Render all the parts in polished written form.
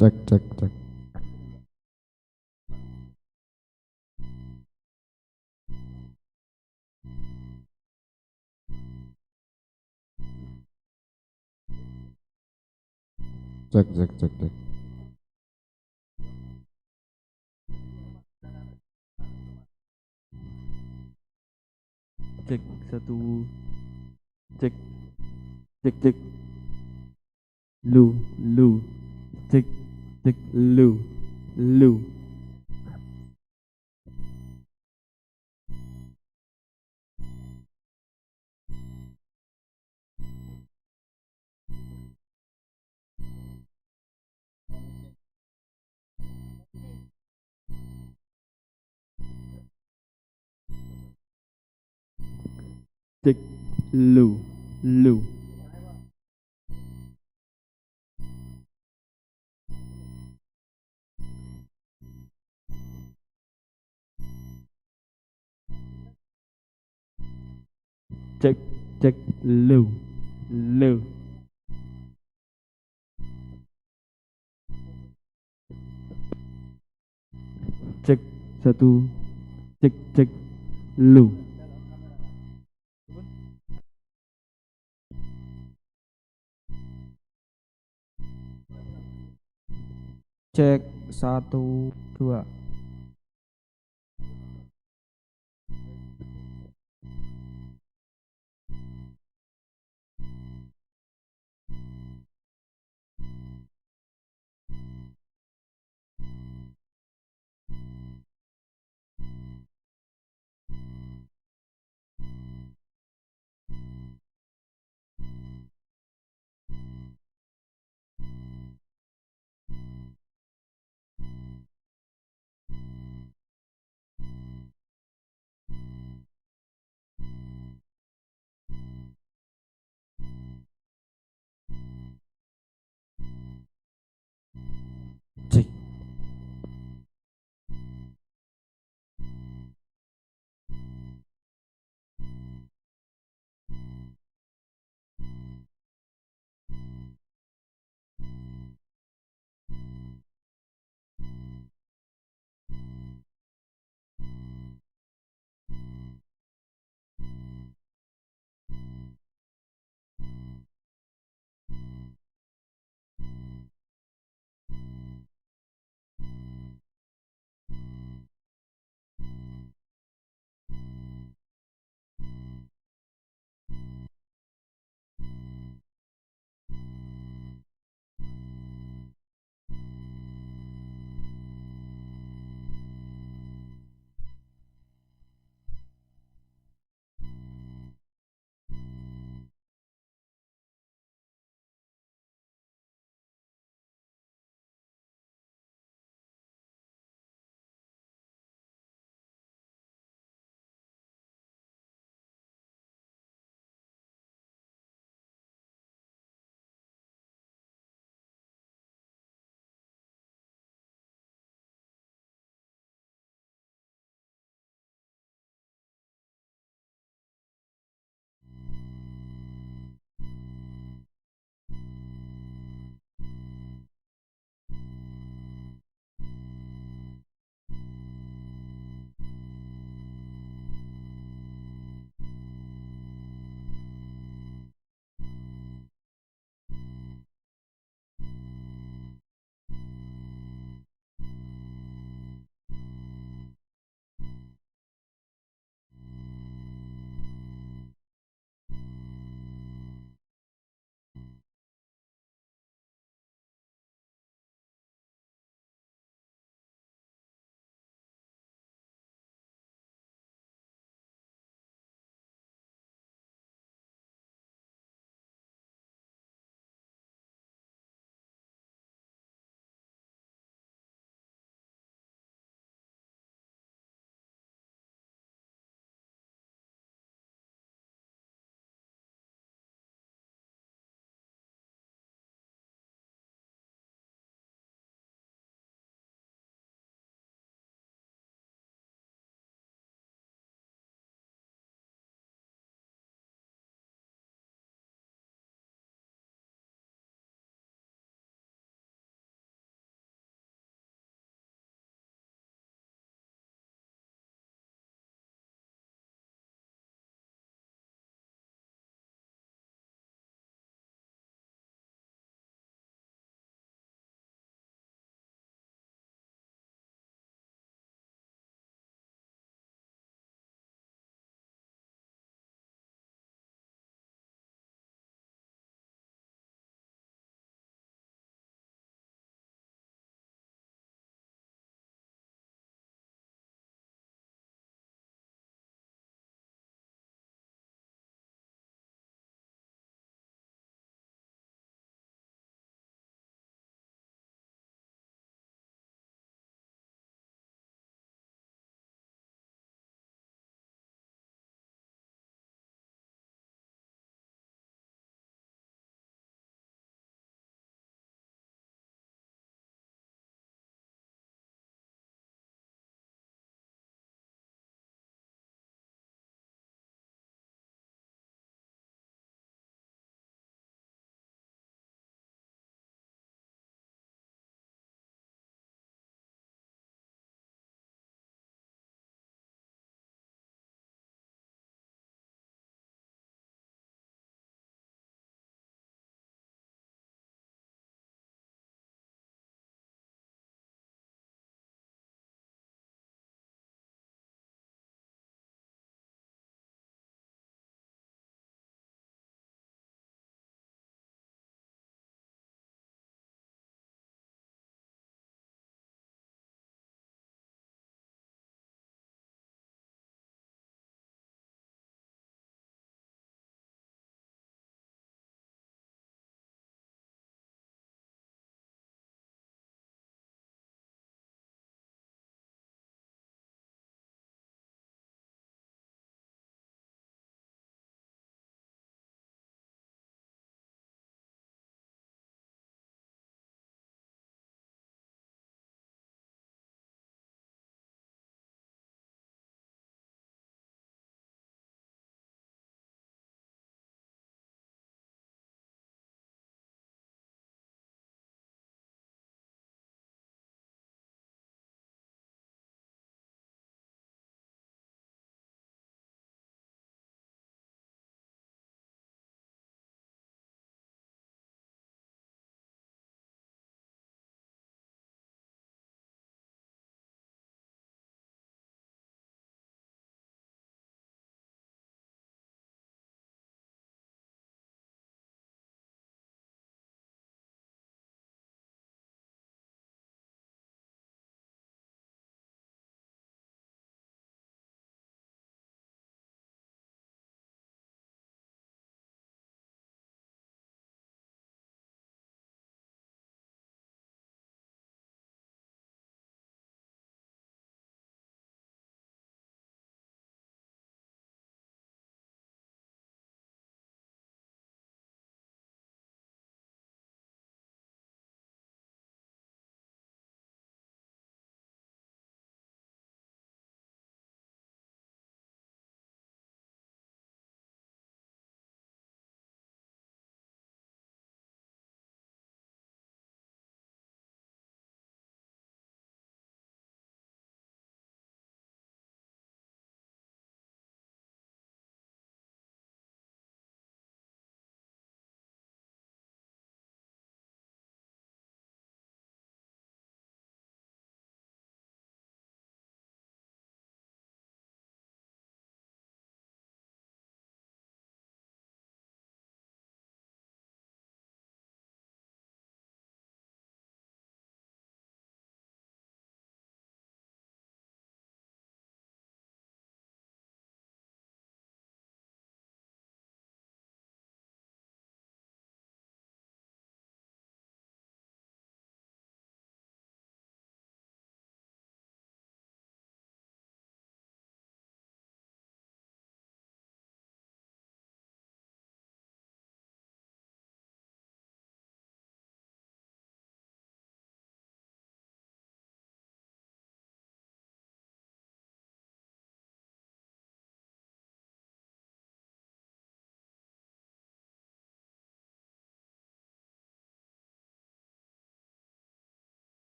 Cek, cek, cek. Cek, cek, cek, cek. Cek satu, cek cek cek, lu cek cek, lu cek, lu cek cek, lu cek satu, cek cek, lu Cek, satu, dua.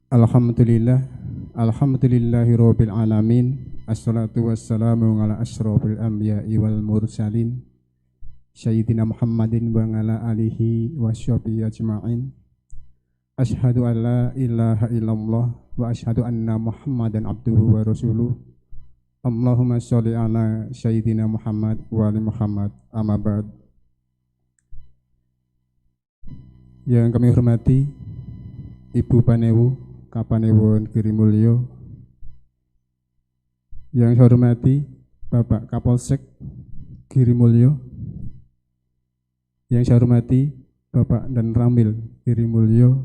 Alhamdulillah, alhamdulillahirabbil alamin. Assalatu wassalamu ala asyrofil anbiya'i wal mursalin Sayyidina Muhammadin wa ala alihi wa sahbihi ajma'in. Asyhadu an la ilaha illallah wa asyhadu anna Muhammadan abduhu wa rasuluh. Allahumma sholli ala Sayyidina Muhammad wa ali Muhammad. Amma ba'd. Yang kami hormati Ibu Panewu Kapanewon Girimulyo, yang saya hormati Bapak Kapolsek Girimulyo, yang saya hormati Bapak dan Ramil Girimulyo,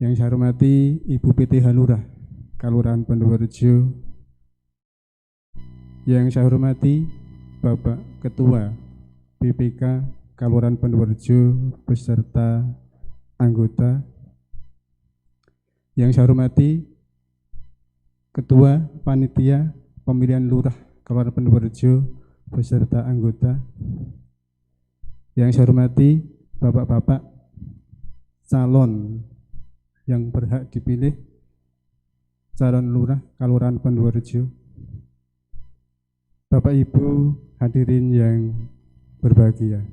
yang saya hormati Ibu PT Halurah Kelurahan Pendoworejo, yang saya hormati Bapak Ketua BPK Kelurahan Pendoworejo beserta anggota, yang saya hormati Ketua Panitia Pemilihan Lurah Kelurahan Pendoworejo beserta anggota, yang saya hormati Bapak-bapak calon yang berhak dipilih calon lurah Kelurahan Pendoworejo, Bapak Ibu hadirin yang berbahagia.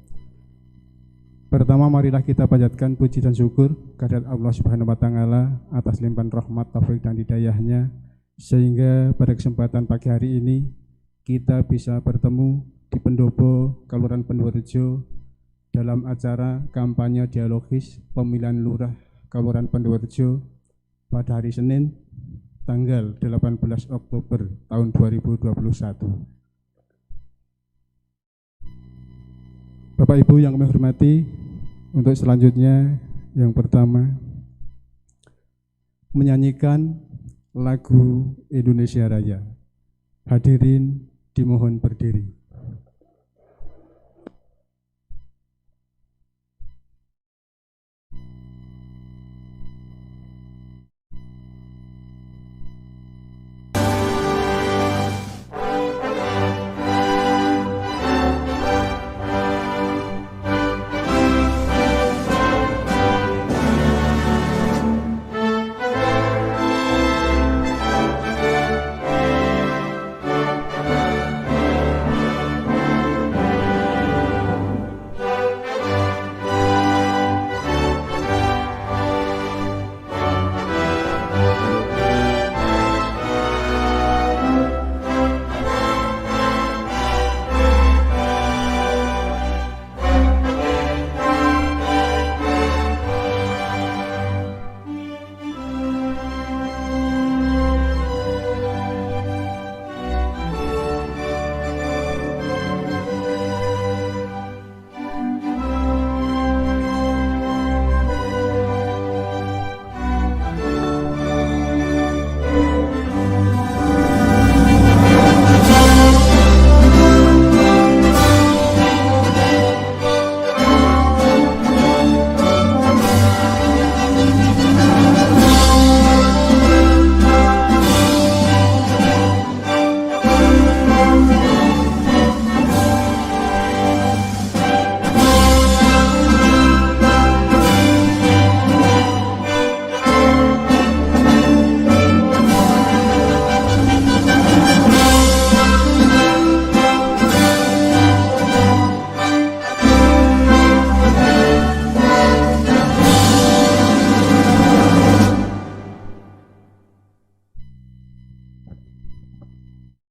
Pertama, marilah kita panjatkan puji dan syukur kehadirat Allah Subhanahu wa Ta'ala atas limpahan rahmat, taufik dan hidayahnya, sehingga pada kesempatan pagi hari ini kita bisa bertemu di Pendopo Kelurahan Pendoworejo dalam acara kampanye dialogis pemilihan lurah Kelurahan Pendoworejo pada hari Senin tanggal 18 Oktober tahun 2021. Bapak Ibu yang kami hormati, untuk selanjutnya yang pertama menyanyikan lagu Indonesia Raya. Hadirin dimohon berdiri.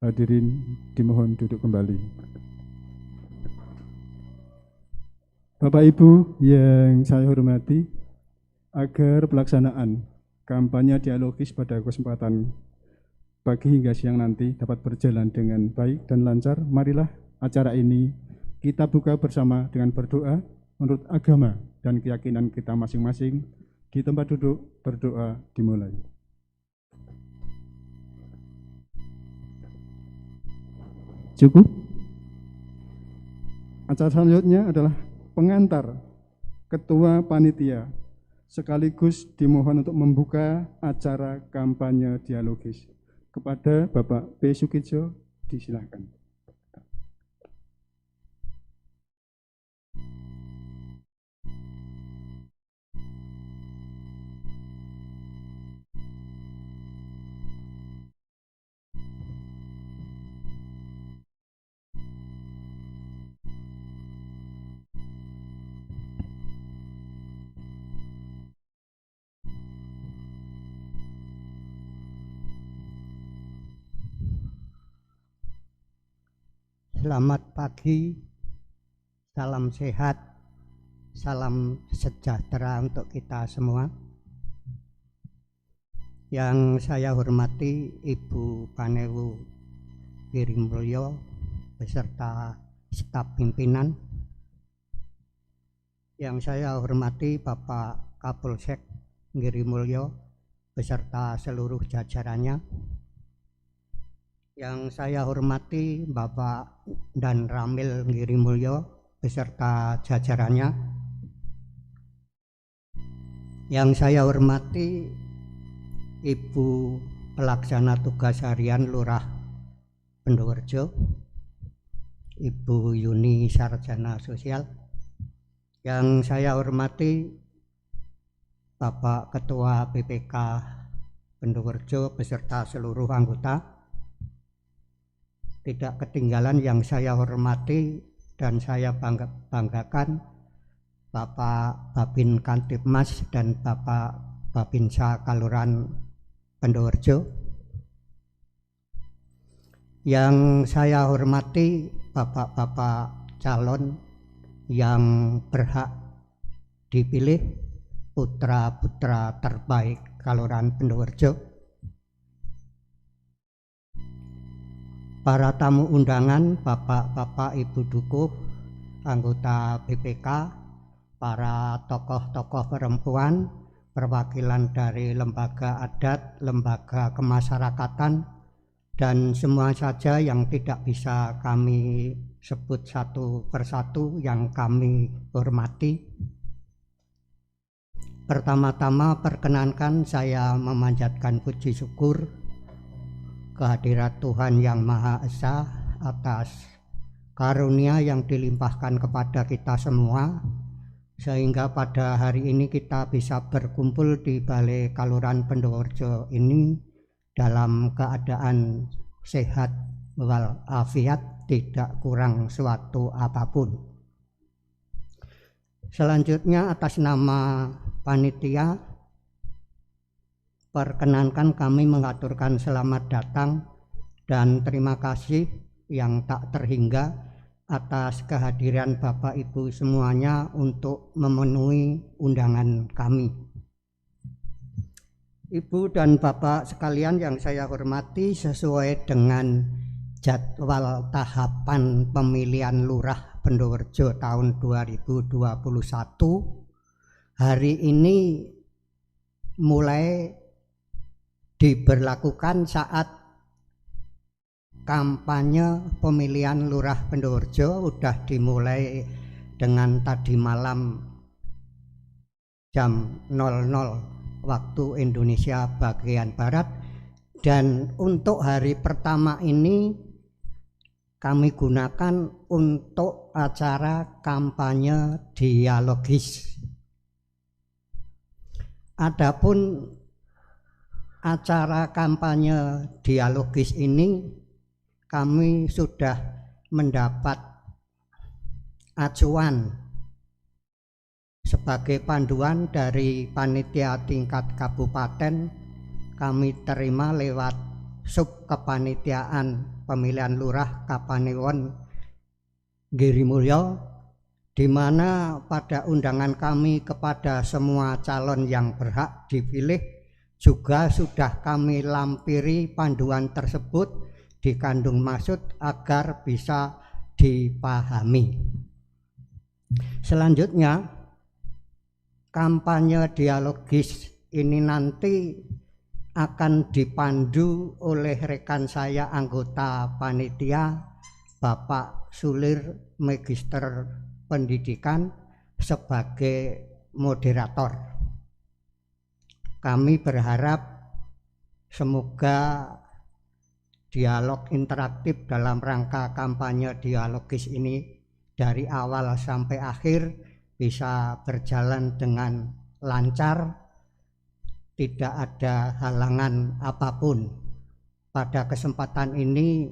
Hadirin dimohon duduk kembali. Bapak Ibu yang saya hormati, agar pelaksanaan kampanye dialogis pada kesempatan pagi hingga siang nanti dapat berjalan dengan baik dan lancar, marilah acara ini kita buka bersama dengan berdoa menurut agama dan keyakinan kita masing-masing. Di tempat duduk berdoa dimulai. Cukup. Acara selanjutnya adalah pengantar Ketua Panitia, sekaligus dimohon untuk membuka acara kampanye dialogis. Kepada Bapak P. Sukidjo, disilakan. Selamat pagi, salam sehat, salam sejahtera untuk kita semua. Yang saya hormati Ibu Panewu Girimulyo beserta staf pimpinan. Yang saya hormati Bapak Kapolsek Girimulyo beserta seluruh jajarannya. Yang saya hormati Bapak dan Ramil Girimulyo beserta jajarannya. Yang saya hormati Ibu Pelaksana Tugas Harian Lurah Pendowerjo, Ibu Yuni Sarjana Sosial. Yang saya hormati Bapak Ketua BPK Pendowerjo beserta seluruh anggota. Tidak ketinggalan yang saya hormati dan saya banggakan Bapak Babin Kantipmas dan Bapak Babinsa Kaluran Pendowerjo. Yang saya hormati bapak-bapak calon yang berhak dipilih, putra-putra terbaik Kaluran Pendowerjo. Para tamu undangan, bapak-bapak, ibu dukuh, anggota BPK, para tokoh-tokoh perempuan, perwakilan dari lembaga adat, lembaga kemasyarakatan, dan semua saja yang tidak bisa kami sebut satu persatu yang kami hormati. Pertama-tama perkenankan saya memanjatkan puji syukur kehadirat Tuhan Yang Maha Esa atas karunia yang dilimpahkan kepada kita semua, sehingga pada hari ini kita bisa berkumpul di Balai Kaluran Pendowerjo ini dalam keadaan sehat walafiat, tidak kurang suatu apapun. Selanjutnya atas nama panitia, perkenankan kami mengaturkan selamat datang dan terima kasih yang tak terhingga atas kehadiran Bapak Ibu semuanya untuk memenuhi undangan kami. Ibu dan Bapak sekalian yang saya hormati, sesuai dengan jadwal tahapan pemilihan Lurah Pendowerjo tahun 2021, hari ini mulai diberlakukan saat kampanye pemilihan Lurah Pendowerjo sudah dimulai dengan tadi malam jam 00 waktu Indonesia bagian Barat, dan untuk hari pertama ini kami gunakan untuk acara kampanye dialogis. Adapun acara kampanye dialogis ini kami sudah mendapat acuan sebagai panduan dari panitia tingkat kabupaten. Kami terima lewat sub kepanitiaan pemilihan Lurah Kapanewon Girimulyo, di mana pada undangan kami kepada semua calon yang berhak dipilih juga sudah kami lampiri panduan tersebut dikandung maksud agar bisa dipahami. Selanjutnya, kampanye dialogis ini nanti akan dipandu oleh rekan saya anggota panitia, Bapak Sulir Magister Pendidikan sebagai moderator. Kami berharap semoga dialog interaktif dalam rangka kampanye dialogis ini dari awal sampai akhir bisa berjalan dengan lancar, tidak ada halangan apapun. Pada kesempatan ini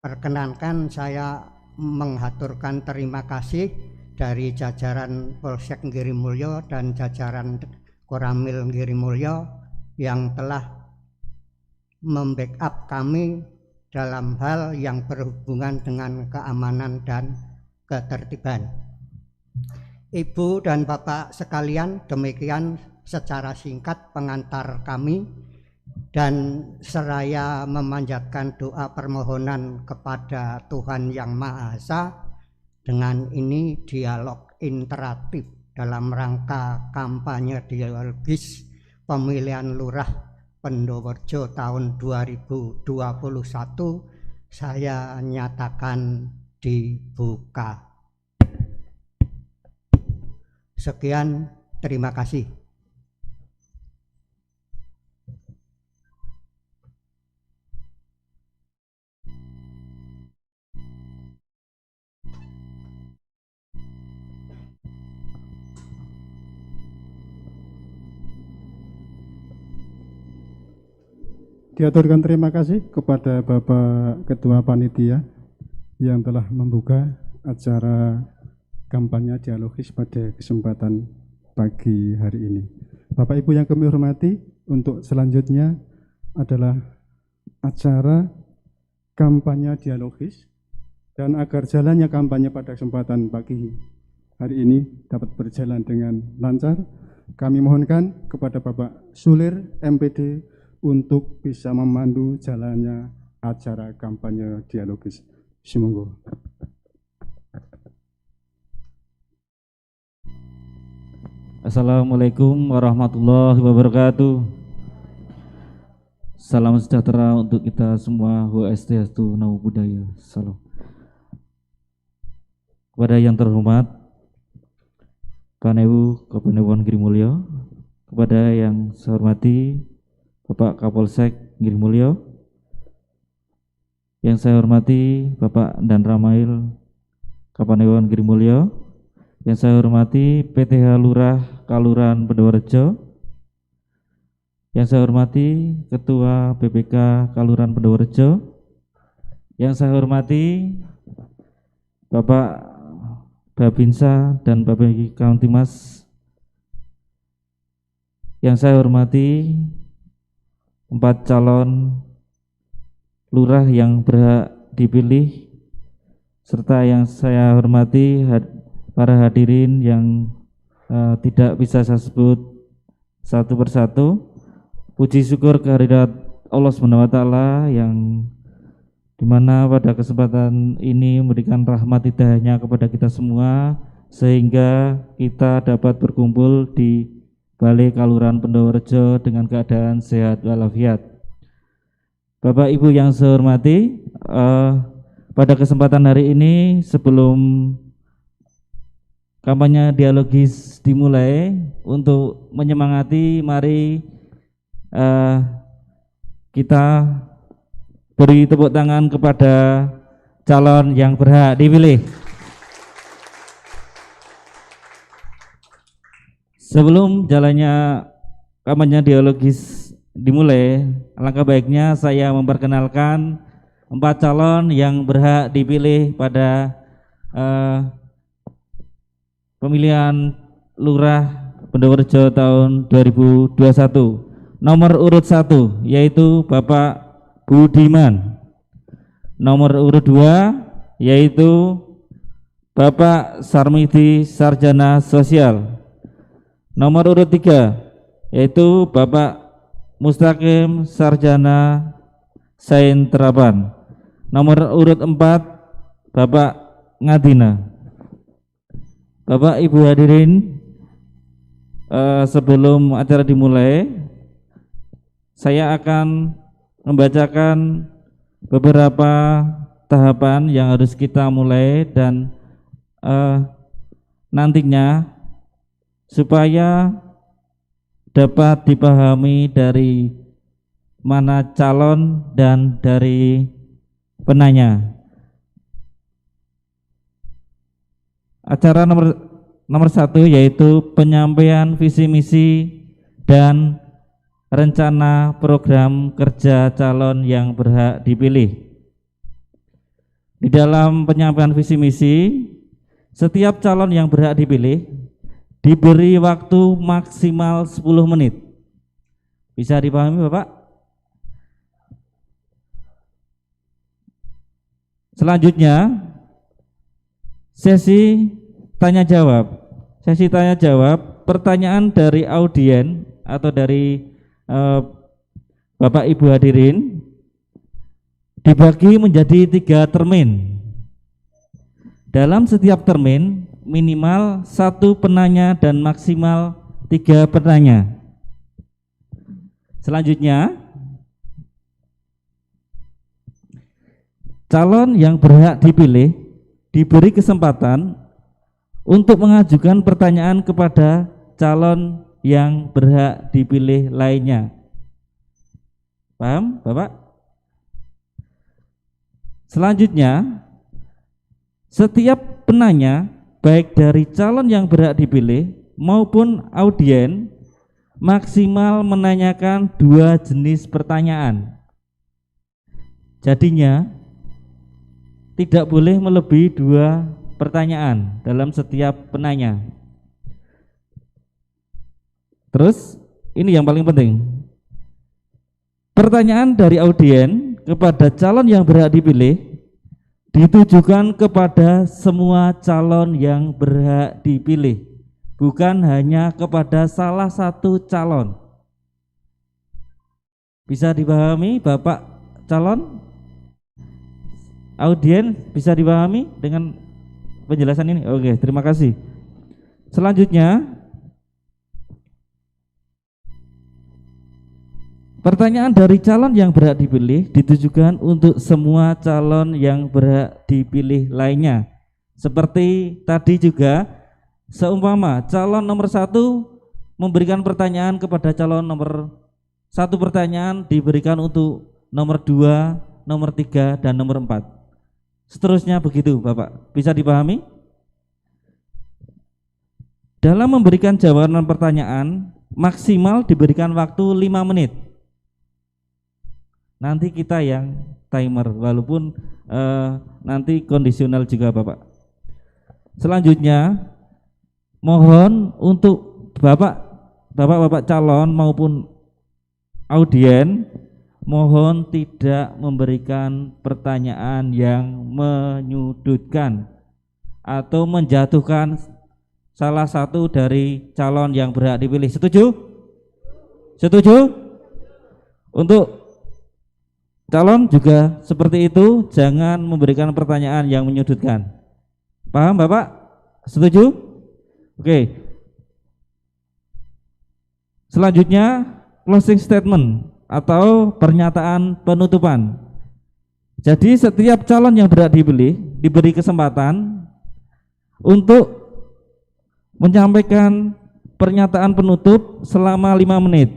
perkenankan saya menghaturkan terima kasih dari jajaran Polsek Girimulyo dan jajaran Koramil Girimulyo yang telah membackup kami dalam hal yang berhubungan dengan keamanan dan ketertiban. Ibu dan Bapak sekalian, demikian secara singkat pengantar kami, dan seraya memanjatkan doa permohonan kepada Tuhan Yang Maha Esa. Dengan ini dialog interaktif dalam rangka kampanye dialogis pemilihan lurah Pendowerjo tahun 2021 saya nyatakan dibuka. Sekian, terima kasih. Diaturkan terima kasih kepada Bapak Ketua Panitia yang telah membuka acara kampanye dialogis pada kesempatan pagi hari ini. Bapak Ibu yang kami hormati, untuk selanjutnya adalah acara kampanye dialogis, dan agar jalannya kampanye pada kesempatan pagi hari ini dapat berjalan dengan lancar, kami mohonkan kepada Bapak Sulir MPD untuk bisa memandu jalannya acara kampanye dialogis. Semoga. Assalamualaikum warahmatullahi wabarakatuh. Salam sejahtera untuk kita semua. Swastiastu, Namo Buddhaya. Salam. Kepada yang terhormat Panewu Kapanewon Girimulyo, kepada yang saya hormati Bapak Kapolsek Girimulyo, yang saya hormati Bapak Dan Ramail Kapanewon Girimulyo, yang saya hormati PTH Lurah Kalurahan Pendowerjo, yang saya hormati Ketua BPK Kalurahan Pendowerjo, yang saya hormati Bapak Babinsa dan Bapak Kamtimas, yang saya hormati 4 calon lurah yang berhak dipilih, serta yang saya hormati para hadirin yang tidak bisa saya sebut satu persatu. Puji syukur kehadirat Allah SWT yang dimana pada kesempatan ini memberikan rahmat hidayahnya kepada kita semua, sehingga kita dapat berkumpul di Balai Kalurahan Pendowerjo dengan keadaan sehat walafiat. Bapak Ibu yang saya hormati, pada kesempatan hari ini sebelum kampanye dialogis dimulai, untuk menyemangati, mari kita beri tepuk tangan kepada calon yang berhak dipilih. Sebelum jalannya kampanye dialogis dimulai, alangkah baiknya saya memperkenalkan 4 calon yang berhak dipilih pada pemilihan Lurah Pendowerjo tahun 2021. Nomor urut 1 yaitu Bapak Budiman. Nomor urut 2 yaitu Bapak Sarmidi Sarjana Sosial. Nomor urut 3 yaitu Bapak Mustaqim Sarjana Sains Terapan. Nomor urut 4 Bapak Ngadina. Bapak Ibu hadirin, sebelum acara dimulai, saya akan membacakan beberapa tahapan yang harus kita mulai, dan nantinya supaya dapat dipahami dari mana calon dan dari penanya. Acara nomor 1 yaitu penyampaian visi misi dan rencana program kerja calon yang berhak dipilih. Di dalam penyampaian visi misi, setiap calon yang berhak dipilih diberi waktu maksimal 10 menit. Bisa dipahami Bapak? Selanjutnya sesi tanya jawab. Sesi tanya jawab, pertanyaan dari audien atau dari Bapak Ibu hadirin dibagi menjadi 3 termin. Dalam setiap termin minimal 1 penanya dan maksimal 3 penanya. Selanjutnya, calon yang berhak dipilih diberi kesempatan untuk mengajukan pertanyaan kepada calon yang berhak dipilih lainnya. Paham, Bapak? Selanjutnya, setiap penanya baik dari calon yang berhak dipilih maupun audien maksimal menanyakan 2 jenis pertanyaan. Jadinya tidak boleh melebihi 2 pertanyaan dalam setiap penanya. Terus ini yang paling penting. Pertanyaan dari audien kepada calon yang berhak dipilih ditujukan kepada semua calon yang berhak dipilih, bukan hanya kepada salah satu calon. Bisa dipahami Bapak calon? Audien bisa dipahami dengan penjelasan ini? Oke, terima kasih. Selanjutnya, pertanyaan dari calon yang berhak dipilih ditujukan untuk semua calon yang berhak dipilih lainnya. Seperti tadi juga, seumpama calon nomor 1 memberikan pertanyaan kepada calon nomor 1, pertanyaan diberikan untuk nomor 2, nomor 3, dan nomor 4. Seterusnya begitu Bapak, bisa dipahami? Dalam memberikan jawaban pertanyaan maksimal diberikan waktu 5 menit. Nanti kita yang timer, walaupun nanti kondisional juga Bapak. Selanjutnya mohon untuk Bapak calon maupun audien mohon tidak memberikan pertanyaan yang menyudutkan atau menjatuhkan salah satu dari calon yang berhak dipilih. Setuju? Setuju? Untuk calon juga seperti itu, jangan memberikan pertanyaan yang menyudutkan. Paham Bapak? Setuju? Oke. Selanjutnya closing statement atau pernyataan penutupan. Jadi setiap calon yang berhak dipilih diberi kesempatan untuk menyampaikan pernyataan penutup selama 5 menit.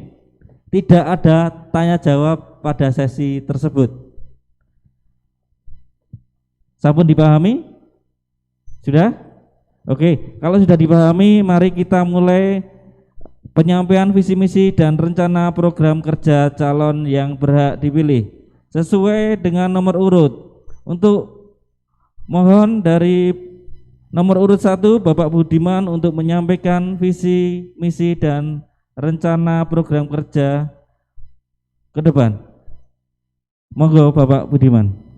Tidak ada tanya jawab pada sesi tersebut. Sampun dipahami? Sudah? Oke, kalau sudah dipahami, mari kita mulai penyampaian visi misi dan rencana program kerja calon yang berhak dipilih sesuai dengan nomor urut. Untuk mohon dari nomor urut 1 Bapak Budiman untuk menyampaikan visi misi dan rencana program kerja ke depan. Monggo Bapak Budiman.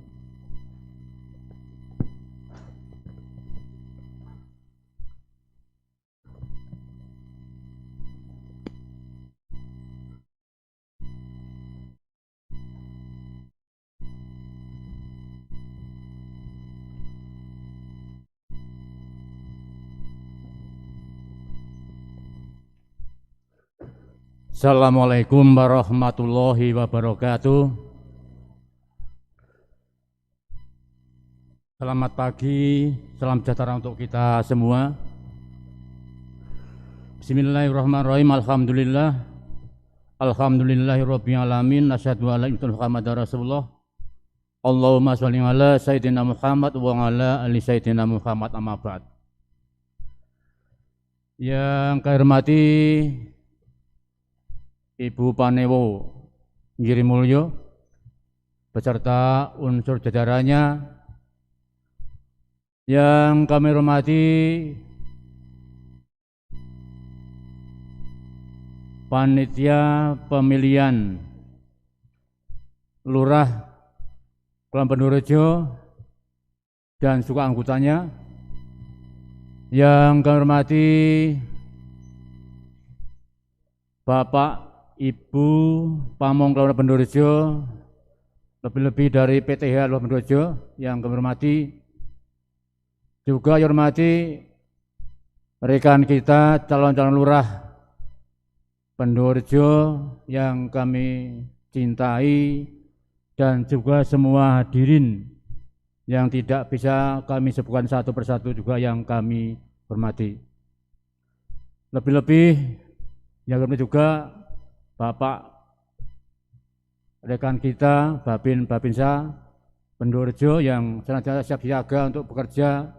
Assalamualaikum warahmatullahi wabarakatuh. Selamat pagi, salam sejahtera untuk kita semua. Bismillahirrahmanirrahim. Alhamdulillah. Alhamdulillahirabbil alamin. Asyhadu an la ilaha illallah Muhammadar Rasulullah. Allahumma shalli ala sayyidina Muhammad wa ala ali sayyidina Muhammad, amma ba'd. Yang kami hormati Ibu Panewo Giri Mulyo beserta unsur jajarannya, yang kami hormati panitia pemilihan Lurah Kulon Pendorejo dan juga anggotanya. Yang kami hormati Bapak, Ibu, Pamong Kelurahan Bendorejo, lebih-lebih dari PTH Kelurahan Bendorejo yang kami hormati. Juga hormati rekan kita calon-calon lurah Bendorejo yang kami cintai, dan juga semua hadirin yang tidak bisa kami sebutkan satu persatu juga yang kami hormati. Lebih-lebih yang kami juga Bapak rekan kita Babinsa Bendorejo yang senantiasa siap siaga untuk bekerja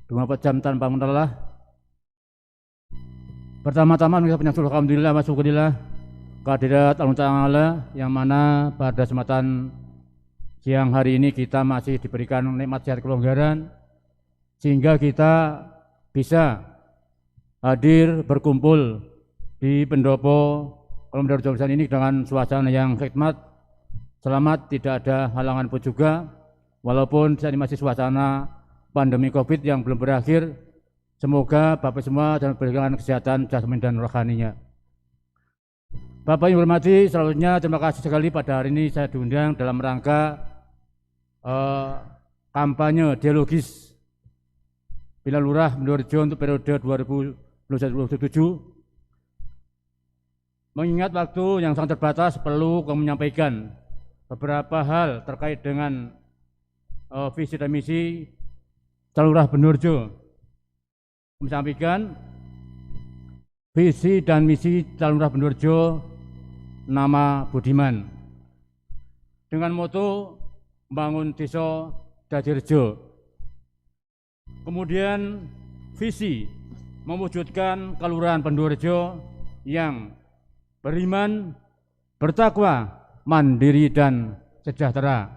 24 jam tanpa mengalah. Pertama-tama kita punya alhamdulillah wa syukurillah kehadirat Allah Ta'ala yang mana pada kesempatan siang hari ini kita masih diberikan nikmat sehat kelonggaran sehingga kita bisa hadir berkumpul di pendopo Kolom Bendorejo ini dengan suasana yang hikmat, selamat, tidak ada halangan pun juga, walaupun saat ini masih suasana pandemi COVID yang belum berakhir. Semoga Bapak semua dan berikan kesehatan jasmani dan rohaninya. Bapak yang hormati, selanjutnya terima kasih sekali pada hari ini saya diundang dalam rangka kampanye dialogis Pilihan Lurah Bendorejo untuk periode 2021-2027. Mengingat waktu yang sangat terbatas, perlu kami menyampaikan beberapa hal terkait dengan visi dan misi calon lurah Bendorejo. Kami sampaikan visi dan misi calon lurah Bendorejo nama Budiman dengan moto membangun desa dadi rejo. Kemudian visi mewujudkan kelurahan Bendorejo yang beriman, bertakwa, mandiri dan sejahtera.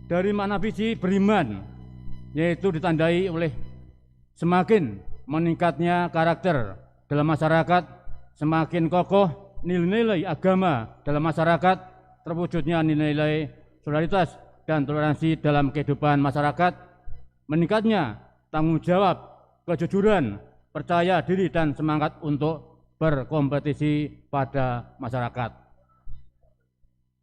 Dari makna visi beriman yaitu ditandai oleh semakin meningkatnya karakter dalam masyarakat, semakin kokoh nilai-nilai agama dalam masyarakat, terwujudnya nilai-nilai solidaritas dan toleransi dalam kehidupan masyarakat, meningkatnya tanggung jawab, kejujuran, percaya diri dan semangat untuk berkompetisi pada masyarakat.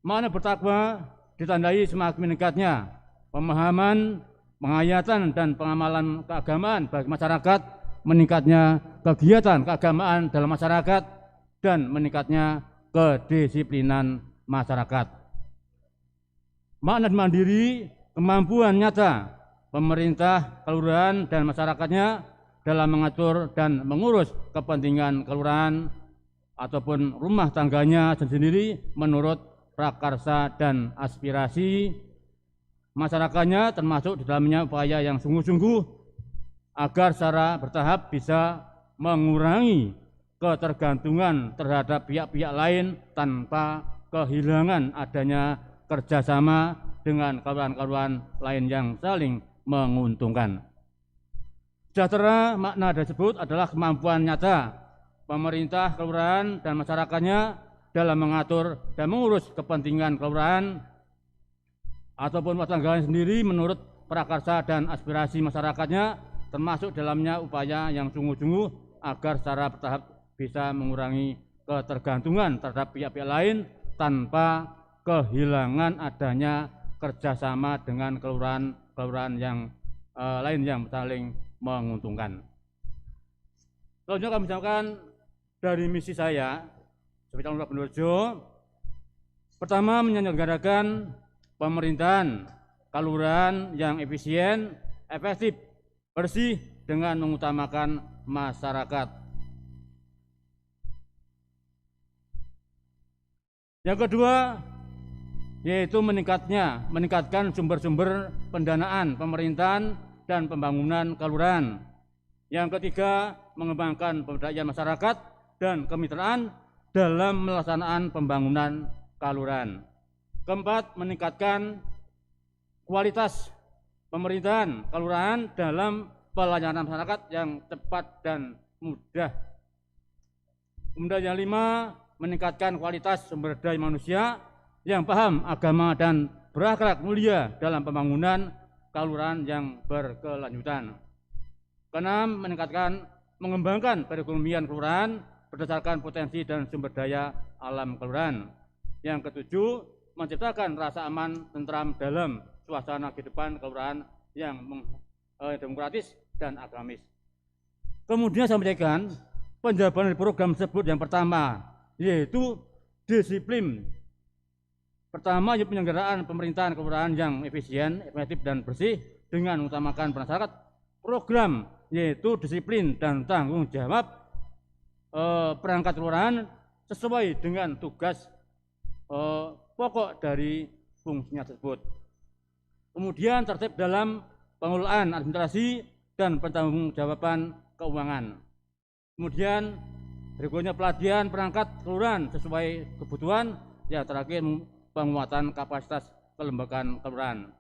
Makna bertakwa ditandai semakin meningkatnya pemahaman, penghayatan dan pengamalan keagamaan bagi masyarakat, meningkatnya kegiatan keagamaan dalam masyarakat, dan meningkatnya kedisiplinan masyarakat. Makna mandiri, kemampuan nyata pemerintah, kelurahan, dan masyarakatnya dalam mengatur dan mengurus kepentingan kelurahan ataupun rumah tangganya sendiri menurut prakarsa dan aspirasi masyarakatnya, termasuk di dalamnya upaya yang sungguh-sungguh agar secara bertahap bisa mengurangi ketergantungan terhadap pihak-pihak lain tanpa kehilangan adanya kerjasama dengan kelurahan-kelurahan lain yang saling menguntungkan. Sejahtera, makna tersebut adalah kemampuan nyata pemerintah, kelurahan, dan masyarakatnya dalam mengatur dan mengurus kepentingan kelurahan ataupun rumah tangganya sendiri menurut prakarsa dan aspirasi masyarakatnya, termasuk dalamnya upaya yang sungguh-sungguh agar secara bertahap bisa mengurangi ketergantungan terhadap pihak-pihak lain tanpa kehilangan adanya kerjasama dengan kelurahan yang lain yang saling menguntungkan. Selanjutnya kami sampaikan dari misi saya sebagai calon lurah Bendorejo. Pertama, menyelenggarakan pemerintahan kelurahan yang efisien, efektif, bersih dengan mengutamakan masyarakat. Yang kedua, yaitu meningkatkan sumber-sumber pendanaan pemerintahan dan pembangunan kelurahan. Yang ketiga, mengembangkan pemberdayaan masyarakat dan kemitraan dalam melaksanakan pembangunan kelurahan. Keempat, meningkatkan kualitas pemerintahan kelurahan dalam pelayanan masyarakat yang cepat dan mudah. Kemudian yang lima, meningkatkan kualitas sumber daya manusia yang paham agama dan berakhlak mulia dalam pembangunan kelurahan yang berkelanjutan. Keenam, mengembangkan perekonomian kelurahan berdasarkan potensi dan sumber daya alam kelurahan. Yang ketujuh, menciptakan rasa aman, tentram dalam suasana kehidupan kelurahan yang demokratis dan agamis. Kemudian saya sampaikan penjabaran dari program tersebut yang pertama, yaitu disiplin. Pertama, yaitu penyelenggaraan pemerintahan kelurahan yang efisien, efektif, dan bersih dengan mengutamakan masyarakat. Program yaitu disiplin dan tanggung jawab perangkat kelurahan sesuai dengan tugas pokok dari fungsinya tersebut. Kemudian tertib dalam pengelolaan administrasi dan pertanggungjawaban keuangan. Kemudian berikutnya pelatihan perangkat kelurahan sesuai kebutuhan. Yang terakhir, penguatan kapasitas kelembagaan kelurahan.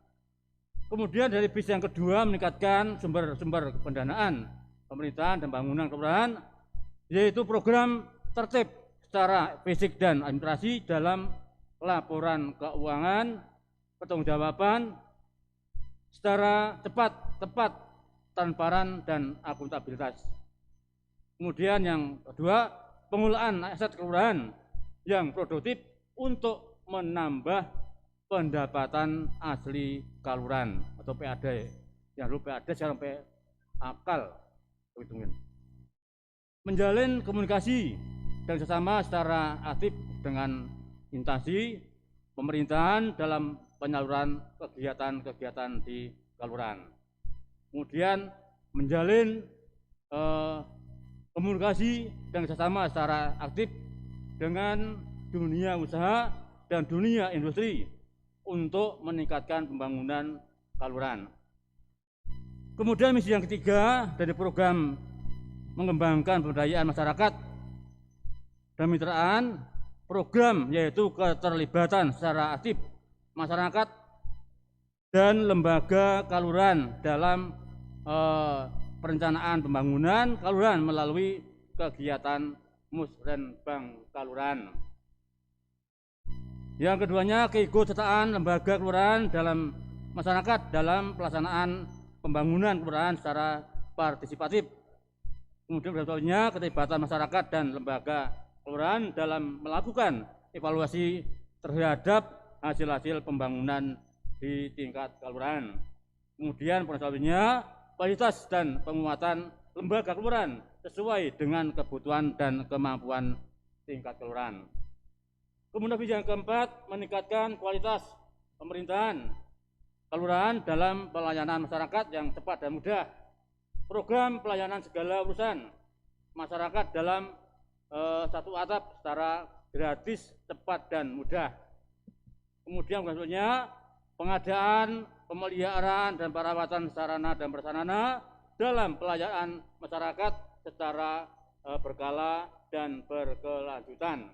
Kemudian dari visi yang kedua, meningkatkan sumber-sumber pendanaan pemerintahan dan bangunan kelurahan, yaitu program tertib secara fisik dan administrasi dalam laporan keuangan, pertanggungjawaban secara cepat, tepat, transparan, dan akuntabilitas. Kemudian yang kedua, pengelolaan aset kelurahan yang produktif untuk menambah pendapatan asli kelurahan atau PAD. Yang dulu PAD sekarang akal. Menjalin komunikasi dan sesama secara aktif dengan instansi pemerintahan dalam penyaluran kegiatan-kegiatan di kelurahan. Kemudian menjalin komunikasi dan sesama secara aktif dengan dunia usaha dan dunia industri untuk meningkatkan pembangunan kelurahan. Kemudian misi yang ketiga dari program mengembangkan pemberdayaan masyarakat dan kemitraan, program yaitu keterlibatan secara aktif masyarakat dan lembaga kelurahan dalam perencanaan pembangunan kelurahan melalui kegiatan musrenbang kelurahan. Yang keduanya, keikutsertaan lembaga kelurahan dalam masyarakat dalam pelaksanaan pembangunan kelurahan secara partisipatif. Kemudian berikutnya, keterlibatan masyarakat dan lembaga kelurahan dalam melakukan evaluasi terhadap hasil-hasil pembangunan di tingkat kelurahan. Kemudian selanjutnya, kualitas dan penguatan lembaga kelurahan sesuai dengan kebutuhan dan kemampuan tingkat kelurahan. Kemudian visi yang keempat, meningkatkan kualitas pemerintahan kelurahan dalam pelayanan masyarakat yang cepat dan mudah. Program pelayanan segala urusan masyarakat dalam satu atap secara gratis, cepat, dan mudah. Kemudian selanjutnya, pengadaan, pemeliharaan, dan perawatan sarana dan prasarana dalam pelayanan masyarakat secara berkala dan berkelanjutan.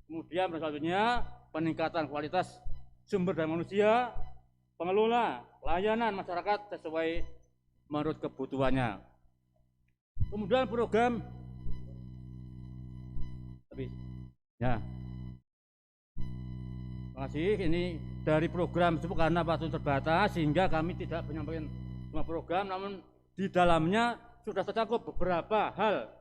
Kemudian selanjutnya, peningkatan kualitas sumber daya manusia, pengelola layanan masyarakat sesuai menurut kebutuhannya. Kemudian program ya. Terima kasih. Ini dari program tersebut karena waktu terbatas sehingga kami tidak menyampaikan semua program, namun di dalamnya sudah tercakup beberapa hal,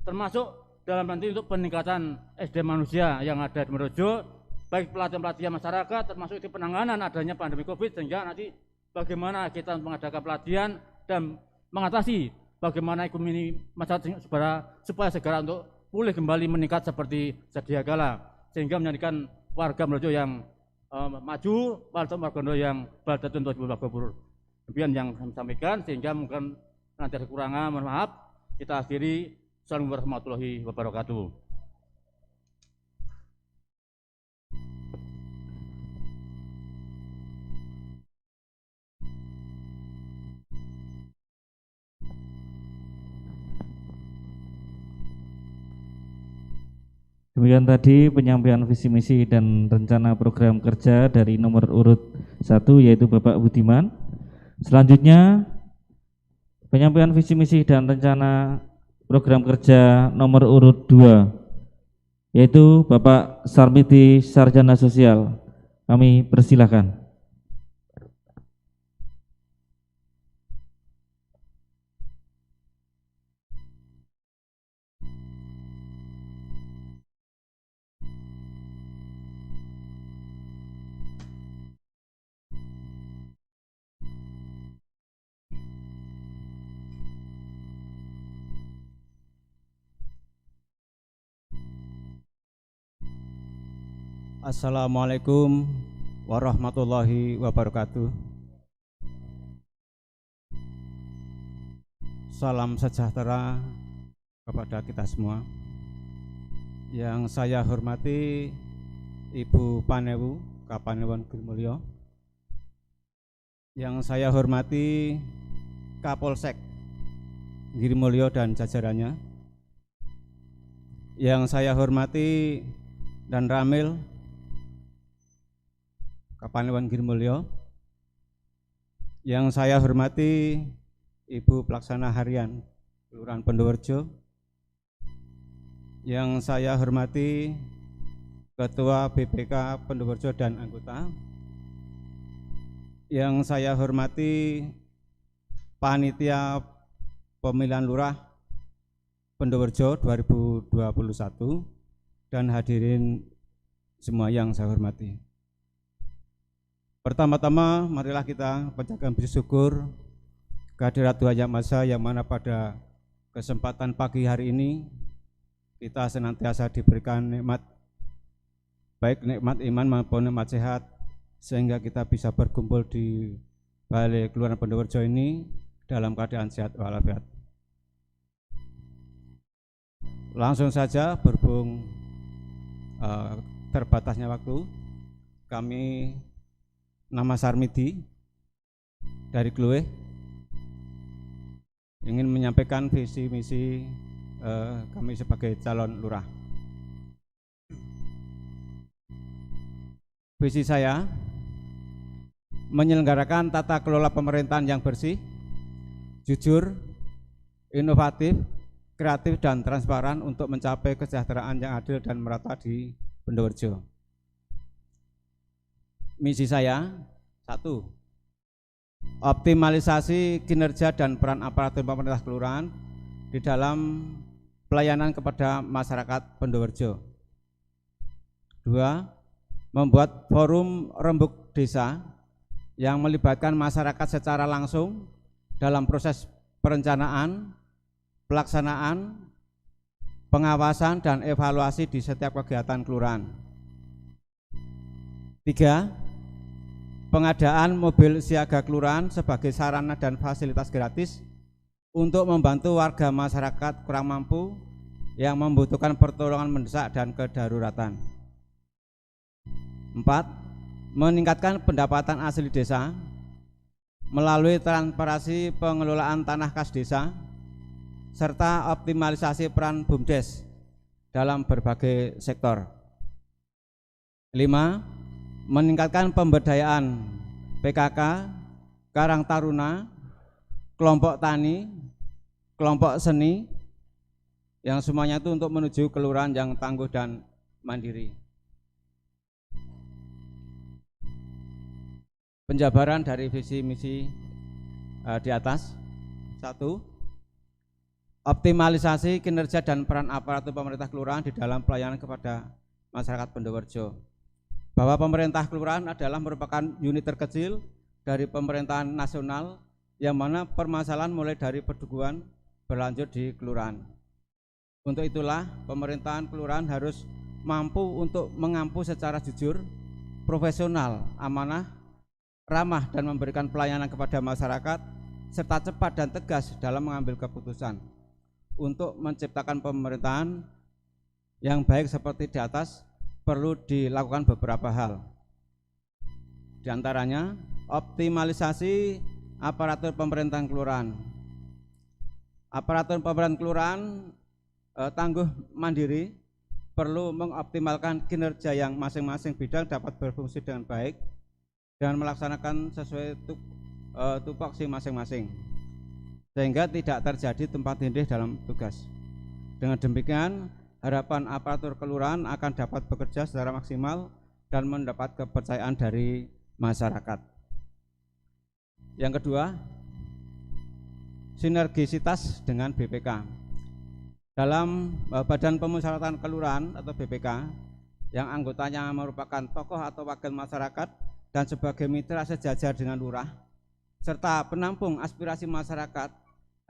termasuk dalam nanti untuk peningkatan SDM manusia yang ada di Merojo, baik pelatihan-pelatihan masyarakat, termasuk di penanganan adanya pandemi COVID, sehingga nanti bagaimana kita mengadakan pelatihan dan mengatasi bagaimana ekonomi masyarakat supaya segera untuk pulih kembali meningkat seperti sedia kala, sehingga menjadikan warga Merojo yang maju, warga yang baldatun 2020. Demikian yang saya sampaikan, sehingga mungkin nanti ada kekurangan, mohon maaf. Kita akhiri. Assalamualaikum warahmatullahi wabarakatuh. Demikian tadi penyampaian visi misi dan rencana program kerja dari nomor urut 1 yaitu Bapak Budiman. Selanjutnya penyampaian visi misi dan rencana program kerja nomor urut 2 yaitu Bapak Sarmiti Sarjana Sosial. Kami persilahkan. Assalamualaikum warahmatullahi wabarakatuh. Salam sejahtera kepada kita semua. Yang saya hormati Ibu Panewu Kapanewon Girmulyo. Yang saya hormati Kapolsek Girmulyo dan jajarannya. Yang saya hormati dan Ramil Kapanewon Girmulyo. Yang saya hormati Ibu Pelaksana Harian Kelurahan Pendowerjo. Yang saya hormati Ketua BPK Pendowerjo dan anggota. Yang saya hormati Panitia Pemilihan Lurah Pendowerjo 2021 dan hadirin semua yang saya hormati. Pertama-tama marilah kita panjatkan puji syukur kehadirat Tuhan Yang Maha Esa, yang mana pada kesempatan pagi hari ini kita senantiasa diberikan nikmat, baik nikmat iman maupun nikmat sehat, sehingga kita bisa berkumpul di Balai Kelurahan Pendowerjo ini dalam keadaan sehat walafiat. Langsung saja, berhubung terbatasnya waktu, kami nama Sarmidi dari Kluweh ingin menyampaikan visi misi kami sebagai calon lurah. Visi saya menyelenggarakan tata kelola pemerintahan yang bersih, jujur, inovatif, kreatif dan transparan untuk mencapai kesejahteraan yang adil dan merata di Pendowerjo. Misi saya, 1. Optimalisasi kinerja dan peran aparatur pemerintah kelurahan di dalam pelayanan kepada masyarakat Pendowerjo. 2. Membuat forum rembuk desa yang melibatkan masyarakat secara langsung dalam proses perencanaan, pelaksanaan, pengawasan dan evaluasi di setiap kegiatan kelurahan. 3. Pengadaan mobil siaga kelurahan sebagai sarana dan fasilitas gratis untuk membantu warga masyarakat kurang mampu yang membutuhkan pertolongan mendesak dan kedaruratan. 4. Meningkatkan pendapatan asli desa melalui transparansi pengelolaan tanah kas desa serta optimalisasi peran BUMDes dalam berbagai sektor. 5. Meningkatkan pemberdayaan PKK, Karang Taruna, kelompok tani, kelompok seni, yang semuanya itu untuk menuju kelurahan yang tangguh dan mandiri. Penjabaran dari visi misi di atas. 1. Optimalisasi kinerja dan peran aparatur pemerintah kelurahan di dalam pelayanan kepada masyarakat Pendowerjo. Bahwa pemerintah kelurahan adalah merupakan unit terkecil dari pemerintahan nasional, yang mana permasalahan mulai dari pedukuhan berlanjut di kelurahan. Untuk itulah pemerintahan kelurahan harus mampu untuk mengampu secara jujur, profesional, amanah, ramah dan memberikan pelayanan kepada masyarakat, serta cepat dan tegas dalam mengambil keputusan untuk menciptakan pemerintahan yang baik seperti di atas. Perlu dilakukan beberapa hal. Di antaranya optimalisasi aparatur pemerintahan kelurahan. Aparatur pemerintahan kelurahan tangguh mandiri perlu mengoptimalkan kinerja yang masing-masing bidang dapat berfungsi dengan baik dan melaksanakan sesuai tupoksi masing-masing, sehingga tidak terjadi tumpang tindih dalam tugas. Dengan demikian, harapan aparatur kelurahan akan dapat bekerja secara maksimal dan mendapat kepercayaan dari masyarakat. Yang kedua, sinergisitas dengan BPK. Dalam Badan Pemusyawaratan Kelurahan atau BPK, yang anggotanya merupakan tokoh atau wakil masyarakat dan sebagai mitra sejajar dengan lurah, serta penampung aspirasi masyarakat,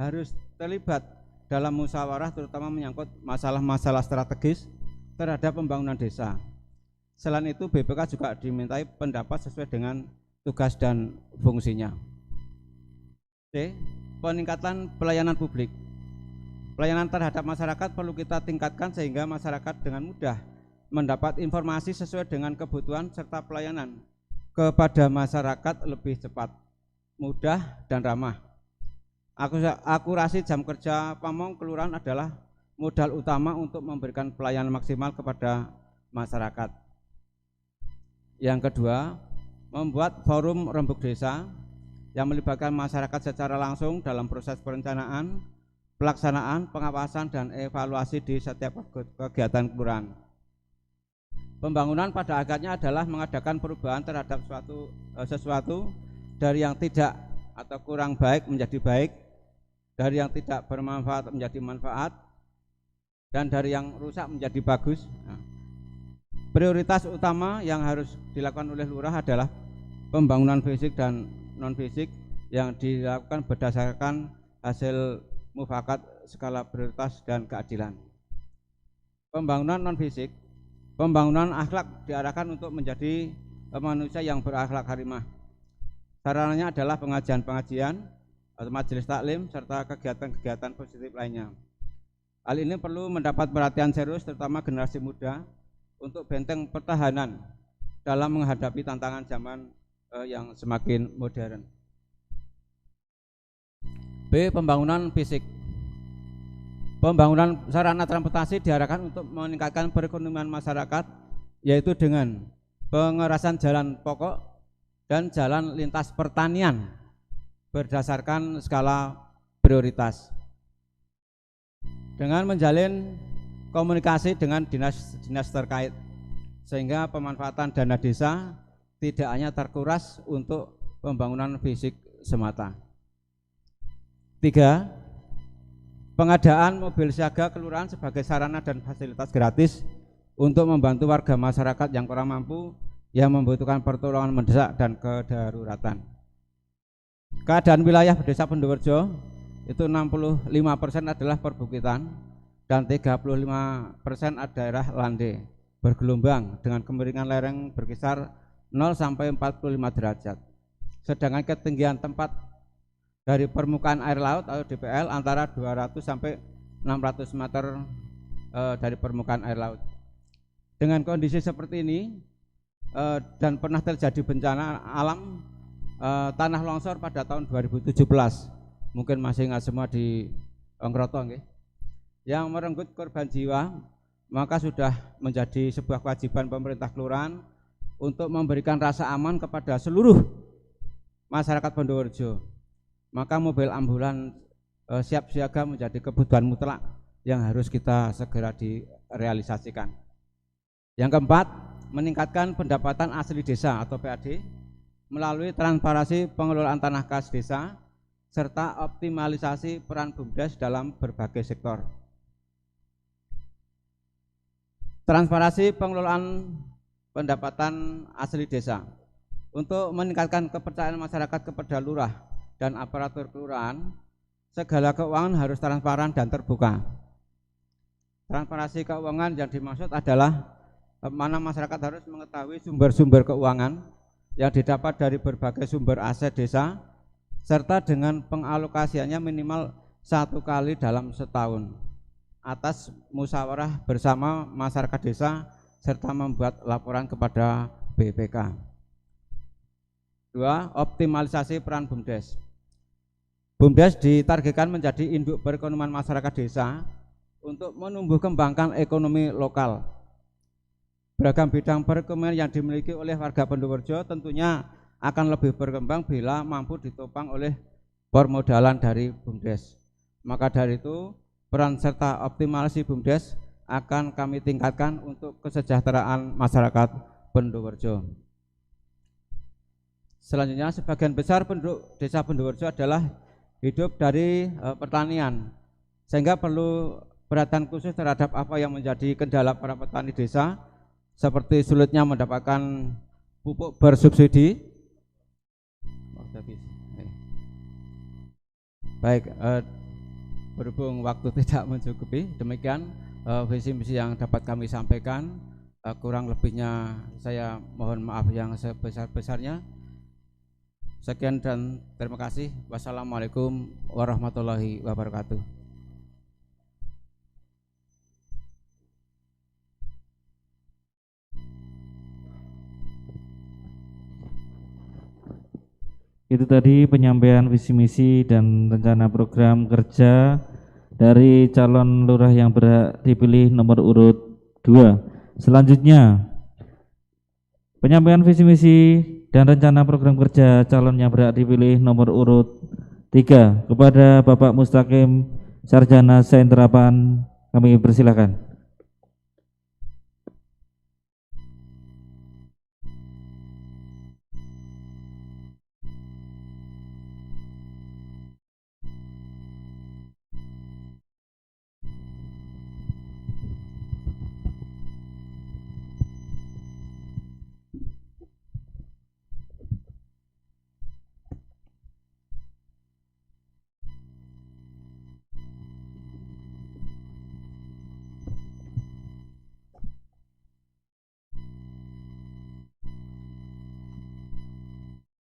harus terlibat dalam musyawarah terutama menyangkut masalah-masalah strategis terhadap pembangunan desa. Selain itu BPK juga dimintai pendapat sesuai dengan tugas dan fungsinya. C. Peningkatan pelayanan publik. Pelayanan terhadap masyarakat perlu kita tingkatkan sehingga masyarakat dengan mudah mendapat informasi sesuai dengan kebutuhan serta pelayanan kepada masyarakat lebih cepat, mudah, dan ramah. Akurasi jam kerja pamong kelurahan adalah modal utama untuk memberikan pelayanan maksimal kepada masyarakat. Yang kedua, membuat forum rembuk desa yang melibatkan masyarakat secara langsung dalam proses perencanaan, pelaksanaan, pengawasan, dan evaluasi di setiap kegiatan kelurahan. Pembangunan pada akhirnya adalah mengadakan perubahan terhadap sesuatu dari yang tidak atau kurang baik menjadi baik, dari yang tidak bermanfaat menjadi manfaat, dan dari yang rusak menjadi bagus. Prioritas utama yang harus dilakukan oleh lurah adalah pembangunan fisik dan non fisik yang dilakukan berdasarkan hasil mufakat skala prioritas dan keadilan. Pembangunan non fisik, pembangunan akhlak diarahkan untuk menjadi manusia yang berakhlak karimah. Sarananya adalah pengajian-pengajian, majelis taklim, serta kegiatan-kegiatan positif lainnya. Hal ini perlu mendapat perhatian serius terutama generasi muda untuk benteng pertahanan dalam menghadapi tantangan zaman yang semakin modern. B. Pembangunan fisik. Pembangunan sarana transportasi diarahkan untuk meningkatkan perekonomian masyarakat, yaitu dengan pengerasan jalan pokok dan jalan lintas pertanian berdasarkan skala prioritas. Dengan menjalin komunikasi dengan dinas-dinas terkait, sehingga pemanfaatan dana desa tidak hanya terkuras untuk pembangunan fisik semata. 3. Pengadaan mobil siaga kelurahan sebagai sarana dan fasilitas gratis untuk membantu warga masyarakat yang kurang mampu yang membutuhkan pertolongan mendesak dan kedaruratan. Keadaan wilayah Desa Bendowerjo itu 65% adalah perbukitan dan 35% daerah lande bergelombang dengan kemiringan lereng berkisar 0 sampai 45 derajat. Sedangkan ketinggian tempat dari permukaan air laut atau DPL antara 200 sampai 600 meter dari permukaan air laut. Dengan kondisi seperti ini dan pernah terjadi bencana alam tanah longsor pada tahun 2017, mungkin masih ingat semua di Ongkroto nggih, yang merenggut korban jiwa, maka sudah menjadi sebuah kewajiban pemerintah kelurahan untuk memberikan rasa aman kepada seluruh masyarakat Bendowerjo. Maka mobil ambulan siap siaga menjadi kebutuhan mutlak yang harus kita segera direalisasikan. Yang keempat, meningkatkan pendapatan asli desa atau PAD melalui transparansi pengelolaan tanah kas desa serta optimalisasi peran BUMDes dalam berbagai sektor. Transparansi pengelolaan pendapatan asli desa untuk meningkatkan kepercayaan masyarakat kepada lurah dan aparatur kelurahan, segala keuangan harus transparan dan terbuka. Transparansi keuangan yang dimaksud adalah mana masyarakat harus mengetahui sumber-sumber keuangan yang didapat dari berbagai sumber aset desa serta dengan pengalokasiannya minimal 1 kali dalam setahun atas musyawarah bersama masyarakat desa serta membuat laporan kepada BPK. 2. Optimalisasi peran BUMDes. BUMDes ditargetkan menjadi induk perekonomian masyarakat desa untuk menumbuh kembangkan ekonomi lokal. Beragam bidang perekonomian yang dimiliki oleh warga Bendowerjo tentunya akan lebih berkembang bila mampu ditopang oleh permodalan dari BUMDes. Maka dari itu, peran serta optimalisasi BUMDes akan kami tingkatkan untuk kesejahteraan masyarakat Bendowerjo. Selanjutnya, sebagian besar penduduk desa Bendowerjo adalah hidup dari pertanian, sehingga perlu perhatian khusus terhadap apa yang menjadi kendala para petani desa, seperti sulitnya mendapatkan pupuk bersubsidi. Baik, berhubung waktu tidak mencukupi, demikian visi misi yang dapat kami sampaikan. Kurang lebihnya saya mohon maaf yang sebesar-besarnya. Sekian dan terima kasih. Wassalamualaikum warahmatullahi wabarakatuh. Itu tadi penyampaian visi misi dan rencana program kerja dari calon lurah yang berhak dipilih nomor urut 2. Selanjutnya penyampaian visi misi dan rencana program kerja calon yang berhak dipilih nomor urut 3 kepada Bapak Mustaqim Sarjana Sains Terapan, kami persilakan.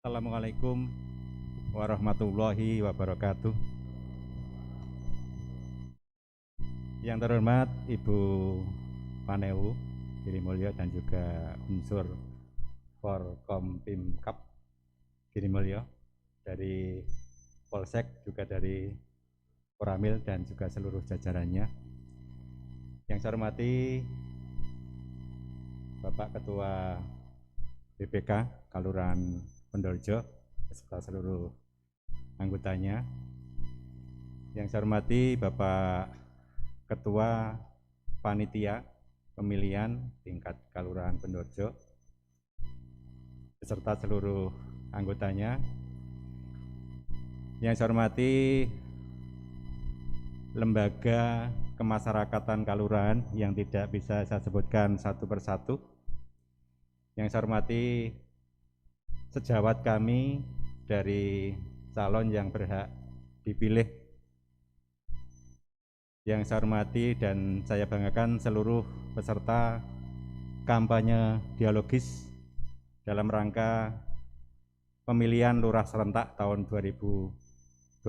Assalamualaikum warahmatullahi wabarakatuh. Yang terhormat Ibu Paneu Girimulyo dan juga unsur Forkom Pimkap Girimulyo dari Polsek, juga dari Koramil dan juga seluruh jajarannya. Yang saya hormati Bapak Ketua BPK Kelurahan Pendorjo beserta seluruh anggotanya. Yang saya hormati Bapak Ketua Panitia Pemilihan tingkat Kelurahan Pendorjo beserta seluruh anggotanya. Yang saya hormati lembaga kemasyarakatan kelurahan yang tidak bisa saya sebutkan satu persatu. Yang saya hormati sejawat kami dari calon yang berhak dipilih. Yang saya hormati dan saya banggakan seluruh peserta kampanye dialogis dalam rangka pemilihan lurah serentak tahun 2021.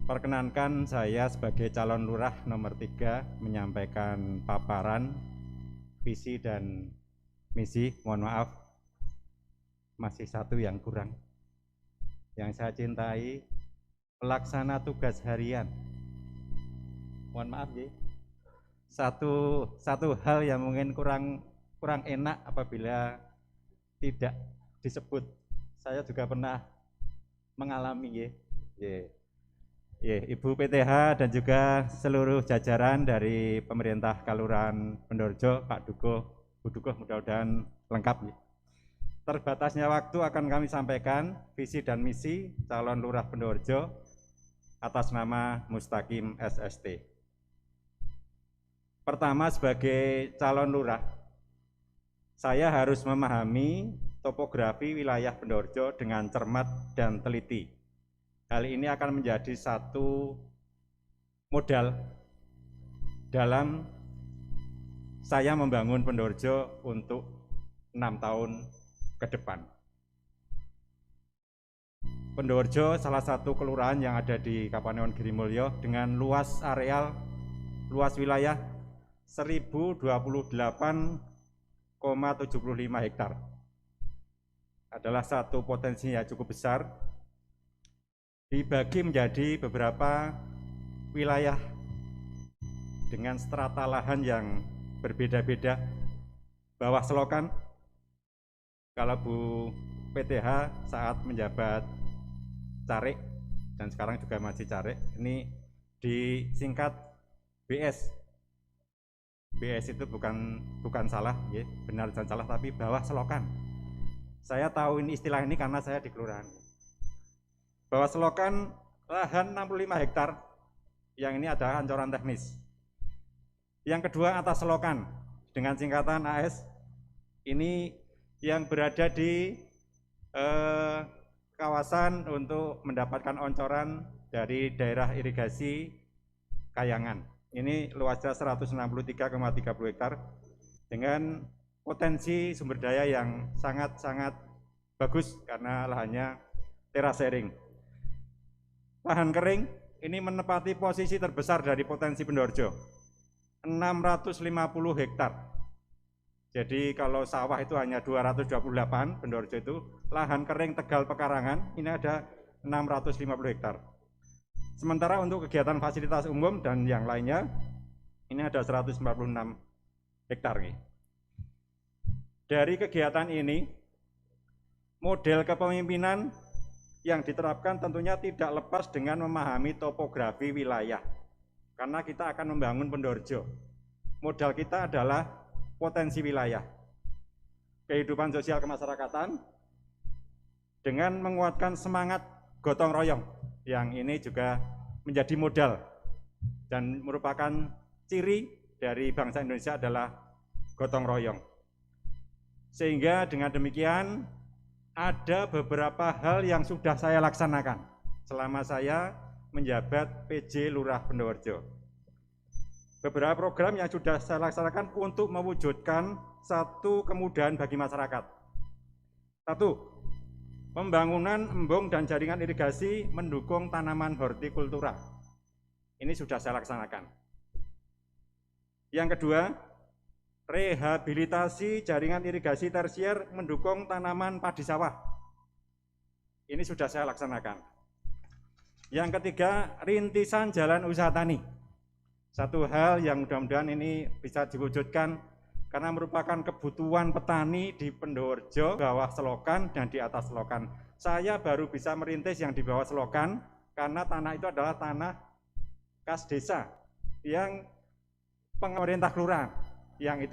Perkenankan saya sebagai calon lurah nomor 3 menyampaikan paparan visi dan misi. Mohon maaf, masih satu yang kurang. Yang saya cintai, pelaksana tugas harian. Mohon maaf ya, satu hal yang mungkin kurang enak apabila tidak disebut. Saya juga pernah mengalami Ibu PTH dan juga seluruh jajaran dari pemerintah Kelurahan Pendorjo, Pak Dukuh, Bu Dukuh, mudah-mudahan lengkap. Terbatasnya waktu akan kami sampaikan visi dan misi calon lurah Pendorjo atas nama Mustaqim SST. Pertama, sebagai calon lurah, saya harus memahami topografi wilayah Pendorjo dengan cermat dan teliti. Hal ini akan menjadi satu modal dalam saya membangun Pendorjo untuk 6 tahun ke depan. Pendorjo salah satu kelurahan yang ada di Kapanewon Girimulyo dengan luas wilayah 1028,75 hektar. Adalah satu potensi yang cukup besar, dibagi menjadi beberapa wilayah dengan strata lahan yang berbeda-beda. Bawah selokan, kalau Bu PTH saat menjabat carik dan sekarang juga masih carik, ini disingkat BS. BS itu bukan salah, ya, benar dan salah, tapi bawah selokan. Saya tahu ini istilah ini karena saya di kelurahan. Bawah selokan lahan 65 hektar, yang ini ada ancoran teknis. Yang kedua atas selokan dengan singkatan AS, ini yang berada di kawasan untuk mendapatkan oncoran dari daerah irigasi Kayangan. Ini luasnya 163,30 hektar dengan potensi sumber daya yang sangat-sangat bagus karena lahannya terasering. Lahan kering ini menempati posisi terbesar dari potensi Bendoarjo, 650 hektar. Jadi kalau sawah itu hanya 228, Bendoarjo itu, lahan kering Tegal Pekarangan ini ada 650 hektar. Sementara untuk kegiatan fasilitas umum dan yang lainnya, ini ada 146 hektar. Dari kegiatan ini, model kepemimpinan yang diterapkan tentunya tidak lepas dengan memahami topografi wilayah. Karena kita akan membangun Bendoarjo. Modal kita adalah potensi wilayah. Kehidupan sosial kemasyarakatan dengan menguatkan semangat gotong royong yang ini juga menjadi modal dan merupakan ciri dari bangsa Indonesia adalah gotong royong. Sehingga dengan demikian ada beberapa hal yang sudah saya laksanakan selama saya menjabat PJ Lurah Bendoarjo. Beberapa program yang sudah saya laksanakan untuk mewujudkan satu kemudahan bagi masyarakat. Satu, pembangunan embung dan jaringan irigasi mendukung tanaman hortikultura. Ini sudah saya laksanakan. Yang kedua, rehabilitasi jaringan irigasi tersier mendukung tanaman padi sawah. Ini sudah saya laksanakan. Yang ketiga, rintisan jalan usaha tani. Satu hal yang mudah-mudahan ini bisa diwujudkan karena merupakan kebutuhan petani di Bendoarjo, bawah selokan dan di atas selokan. Saya baru bisa merintis yang di bawah selokan karena tanah itu adalah tanah kas desa yang pemerintah kelurahan, yang itu